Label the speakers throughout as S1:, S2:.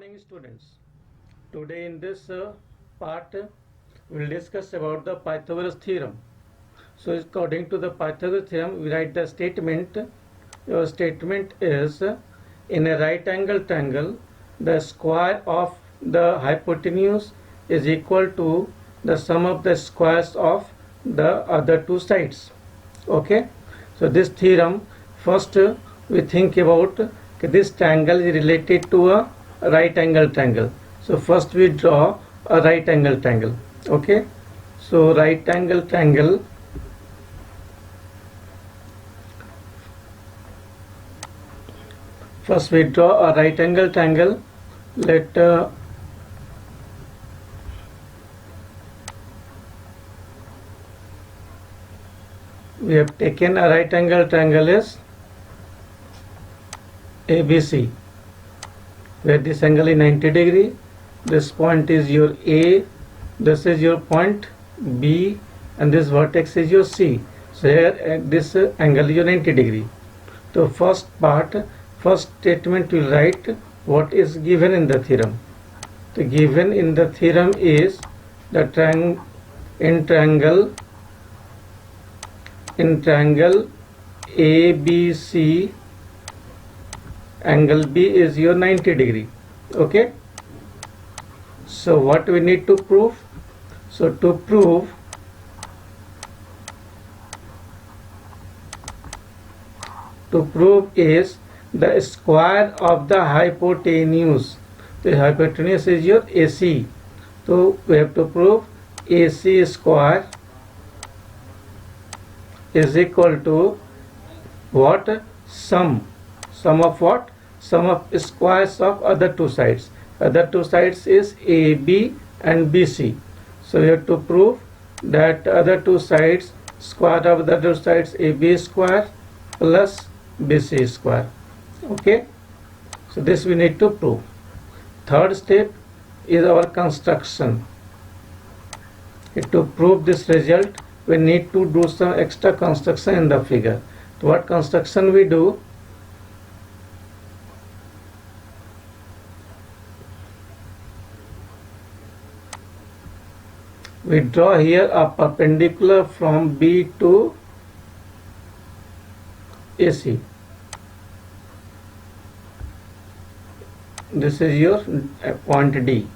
S1: morning, students. Today in this part, we'll discuss about the Pythagoras theorem. So according to the Pythagoras theorem, we write the statement. Your statement is, in a right angle triangle, the square of the hypotenuse is equal to the sum of the squares of the other two sides. Okay. So this theorem, first we think about this triangle is related to a right angle triangle. So first we draw a right angle triangle. Okay. So right angle triangle, first we draw a right angle triangle. Let we have taken a right angle triangle as ABC, where this angle is 90 degree, this point is your A, this is your point B, and this vertex is your C. So here this angle is your 90 degree. So first statement we write what is given in the theorem. The given in the theorem is the triangle ABC, angle B is your 90 degree. Okay. So what we need to prove? So to prove is the square of the hypotenuse. The hypotenuse is your AC. So we have to prove AC square is equal to what? Sum of what? Sum of squares of other two sides. Other two sides is AB and BC. So we have to prove that other two sides, square of the other sides, AB square plus BC square. Okay. So this we need to prove. Third step is our construction. To prove this result, we need to do some extra construction in the figure. So what construction we do? We draw here a perpendicular from B to AC. This is your point D.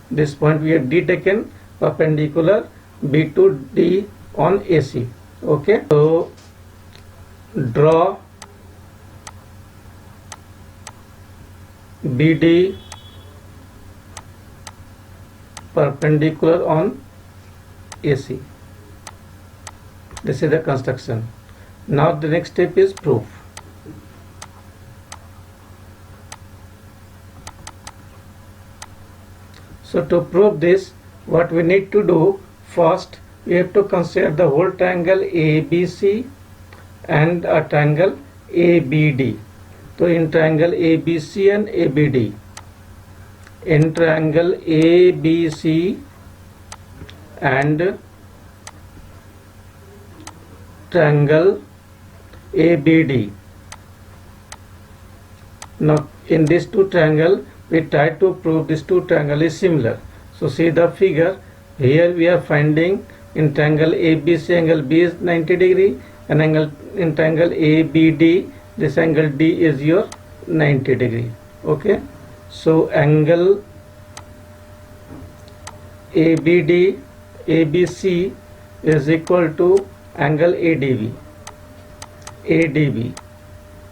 S1: This point we have D taken perpendicular B to D on AC. Okay. So draw BD perpendicular on AC. This is the construction. Now the next step is proof. So to prove this, what we need to do, first we have to consider the whole triangle ABC and a triangle ABD. So in triangle ABC and ABD, in triangle ABC and triangle ABD. Now in these two triangles, we try to prove these two triangles is similar. So see the figure. Here we are finding in triangle ABC angle B is 90 degree, and angle in triangle ABD, this angle D is your 90 degree. Okay. So angle ABD ABC is equal to angle ADB.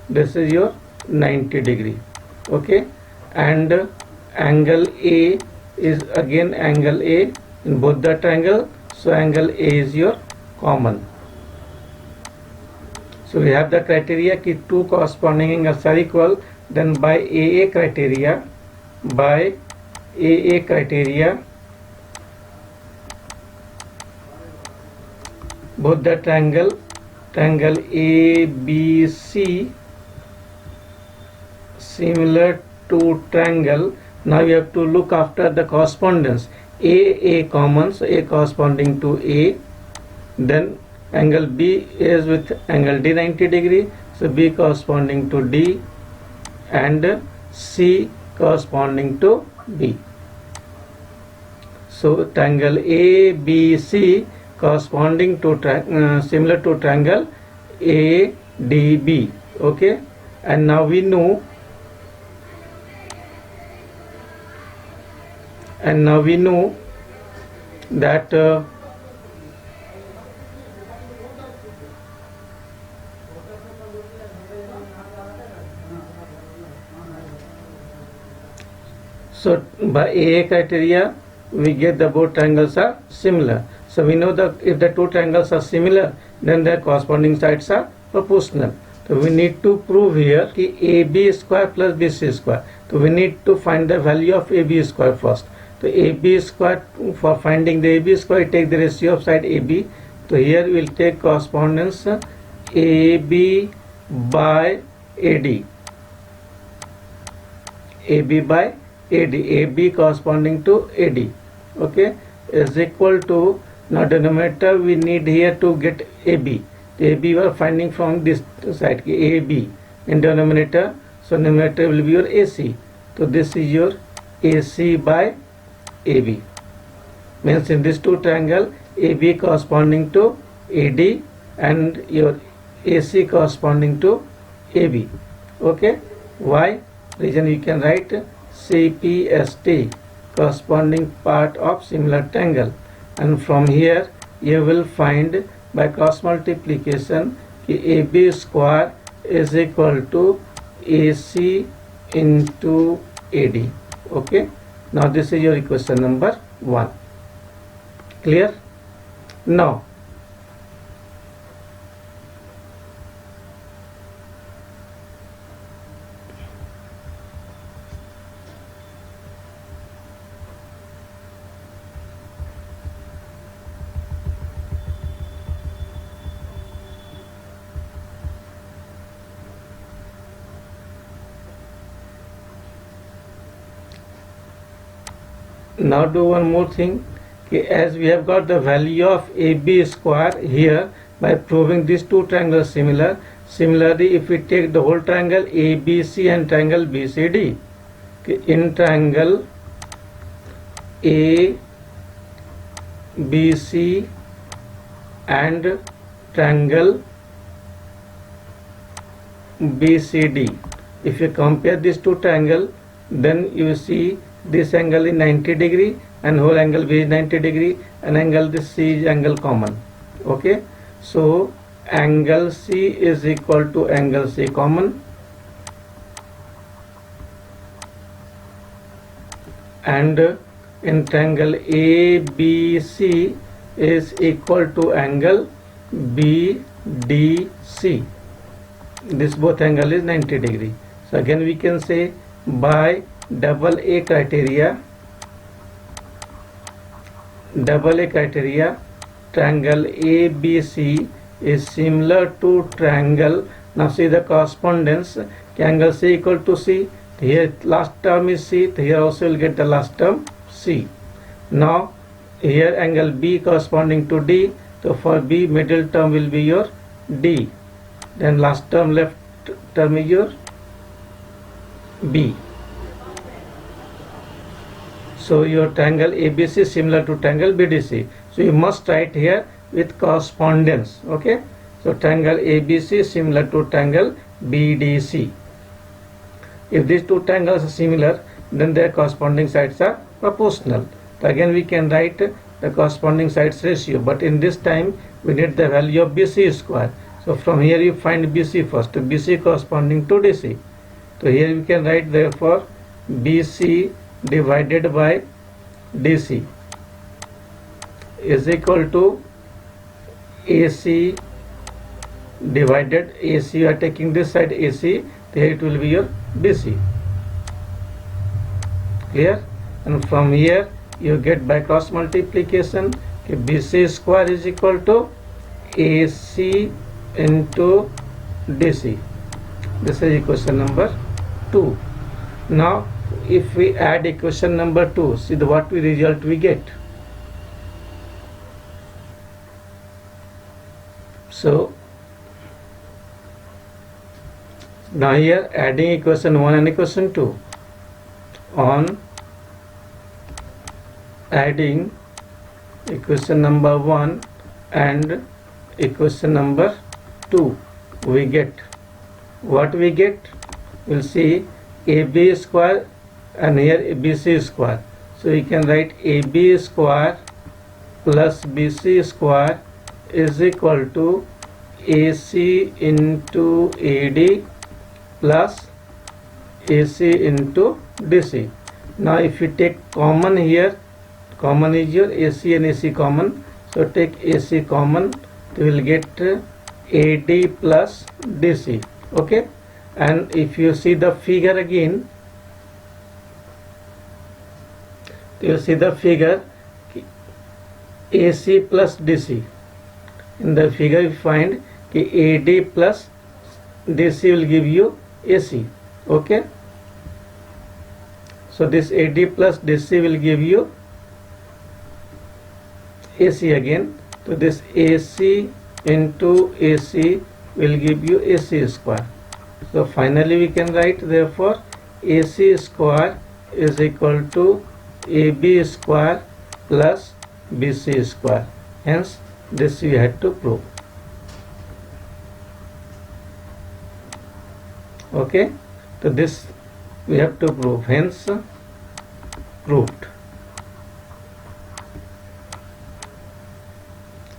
S1: This is your 90 degree. Okay. And angle A is again angle A in both the triangle. So angle A is your common. So we have the criteria कि two corresponding angles are equal. Then by AA criteria, both the triangle ABC similar to triangle. Now we have to look after the correspondence. A common, so A corresponding to A. Then angle B is with angle D 90 degree, so B corresponding to D, and C corresponding to B. So triangle ABC corresponding to similar to triangle ADB. Okay, and now we know that so by AA criteria we get the both triangles are similar. So we know that if the two triangles are similar, then their corresponding sides are proportional. So we need to prove here कि AB square plus BC square. So we need to find the value of AB square first. So AB square, for finding the AB square, take the ratio of side AB. So here we will take correspondence AB by AD. AB by AD. AB corresponding to AD. Okay, is equal to, now denominator we need here to get AB. The AB we are finding from this side, AB in denominator. So numerator will be your AC. So this is your AC by AB. Means in this two triangle, AB corresponding to AD and your AC corresponding to AB. Okay. Why? Reason you can write CPST, corresponding part of similar triangle, and from here you will find by cross multiplication AB square is equal to AC into AD. Okay, now this is your equation number 1. Clear? Now do one more thing. As we have got the value of AB square here by proving these two triangles similar, similarly if we take the whole triangle ABC and triangle BCD, in triangle ABC and triangle BCD, if you compare these two triangles, then you see this angle is 90 degree and whole angle B is 90 degree, and angle this C is angle common. Okay, so angle C is equal to angle C common, and in triangle ABC is equal to angle BDC. This both angle is 90 degree. So again we can say by double A criteria, triangle ABC is similar to triangle. Now see the correspondence, angle C equal to C. Here last term is C, here also will get the last term C. Now here angle B corresponding to D, so for B middle term will be your D, then last term left term is your B. So your triangle ABC is similar to triangle BDC. So you must write here with correspondence. Okay. So triangle ABC is similar to triangle BDC. If these two triangles are similar, then their corresponding sides are proportional. So again we can write the corresponding sides ratio, but in this time we need the value of BC square. So from here you find BC first, BC corresponding to DC. So here we can write therefore BC divided by DC is equal to AC divided AC. You are taking this side AC, here it will be your BC. Clear? And from here you get by cross multiplication BC square is equal to AC into DC. This is equation number 2. Now if we add equation number 2, see what result we get. So now here adding equation 1 and equation 2 on adding equation number 1 and equation number 2, we get what we get. We'll see AB square and here BC square. So you can write AB square plus BC square is equal to AC into AD plus AC into DC. Now if you take common here, common is your AC and AC common, so take AC common, you will get AD plus DC. Okay, and if you see the figure again, you see the figure AC plus DC. In the figure you find AD plus DC will give you AC. Okay, so this AD plus DC will give you AC again. So this AC into AC will give you AC square. So finally we can write, therefore AC square is equal to AB square plus BC square. Hence this we had to prove. Okay, so this we have to prove, hence proved.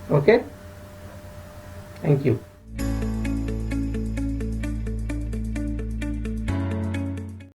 S1: Okay, thank you.